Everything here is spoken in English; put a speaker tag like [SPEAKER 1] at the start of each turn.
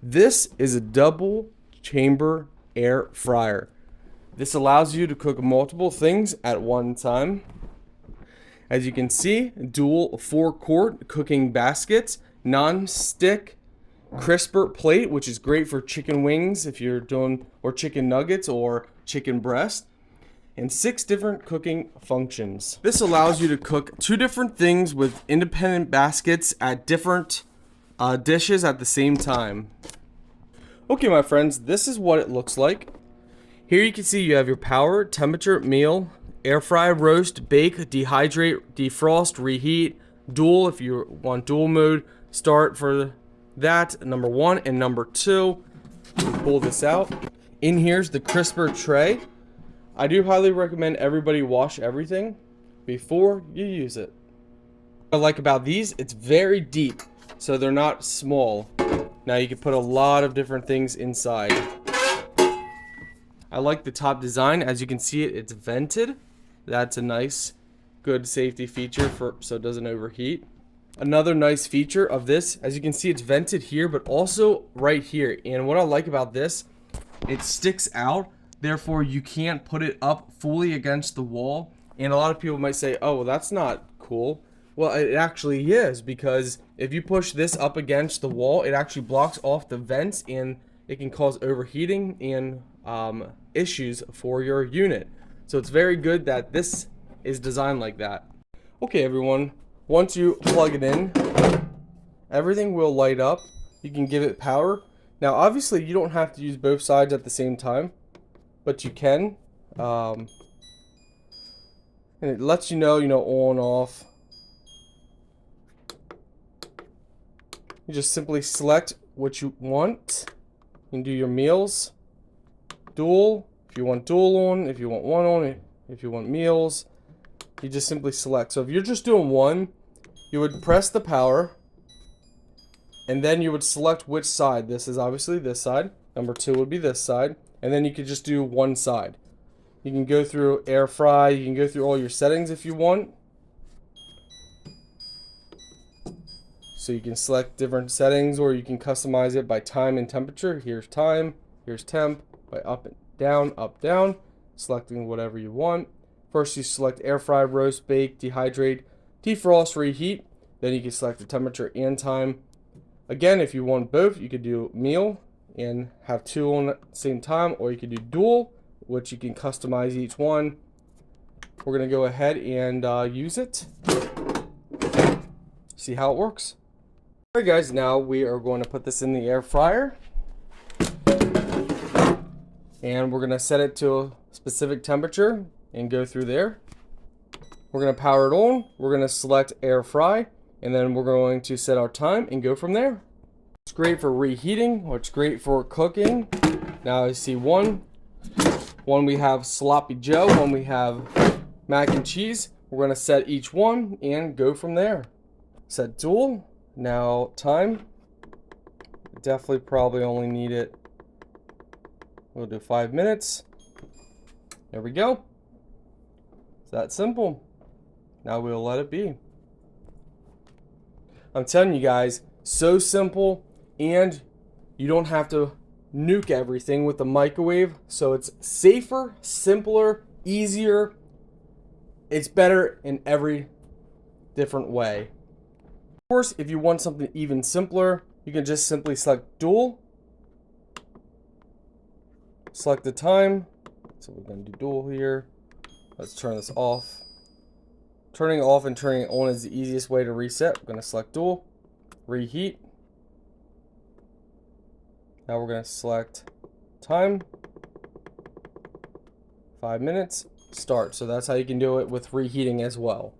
[SPEAKER 1] This is a double chamber air fryer. This allows you to cook multiple things at one time. As you can see, dual 4-quart cooking baskets, non-stick crisper plate, which is great for chicken wings if you're doing, or chicken nuggets or chicken breast, and 6 different cooking functions. This allows you to cook 2 different things with independent baskets at different dishes at the same time. Okay, my friends, this is what it looks like. Here you can see you have your power, temperature, meal, air fry, roast, bake, dehydrate, defrost, reheat, dual if you want dual mode, start for that, number 1, and number 2. Pull this out. In here's the crisper tray. I do highly recommend everybody wash everything before you use it. What I like about these, it's very deep, so they're not small. Now you can put a lot of different things inside. I like the top design. As you can see, it's vented. That's a nice, good safety feature so it doesn't overheat. Another nice feature of this, as you can see, it's vented here, but also right here. And what I like about this, it sticks out. Therefore, you can't put it up fully against the wall. And a lot of people might say, oh, well, that's not cool. Well, it actually is, because if you push this up against the wall, it actually blocks off the vents and it can cause overheating and issues for your unit. So it's very good that this is designed like that. Okay, everyone, once you plug it in, everything will light up. You can give it power. Now, obviously, you don't have to use both sides at the same time, but you can. And it lets you know, on, off. You just simply select what you want. You can do your meals, dual, if you want dual on, if you want one on, if you want meals, you just simply select. So if you're just doing one, you would press the power, and then you would select which side. This is obviously this side. Number 2 would be this side, and then you could just do one side. You can go through air fry, you can go through all your settings if you want. So you can select different settings, or you can customize it by time and temperature. Here's time, here's temp, by up and down, selecting whatever you want. First you select air fry, roast, bake, dehydrate, defrost, reheat. Then you can select the temperature and time. Again, if you want both, you could do meal and have 2 on at the same time, or you could do dual, which you can customize each one. We're gonna go ahead and use it. See how it works. Alright guys, now we are going to put this in the air fryer. And we're going to set it to a specific temperature and go through there. We're going to power it on. We're going to select air fry. And then we're going to set our time and go from there. It's great for reheating, or it's great for cooking. Now I see one we have sloppy joe, one we have mac and cheese. We're going to set each one and go from there. Set dual. Now time, definitely probably only need it, we'll do 5 minutes. There we go. It's that simple. Now we'll let it be. I'm telling you guys, so simple, and you don't have to nuke everything with the microwave. So it's safer, simpler, easier. It's better in every different way. Of course, if you want something even simpler, you can just simply select dual, select the time. So we're going to do dual here. Let's turn this off. Turning it off and turning it on is the easiest way to reset. We're going to select dual, reheat. Now we're going to select time, 5 minutes, start. So that's how you can do it with reheating as well.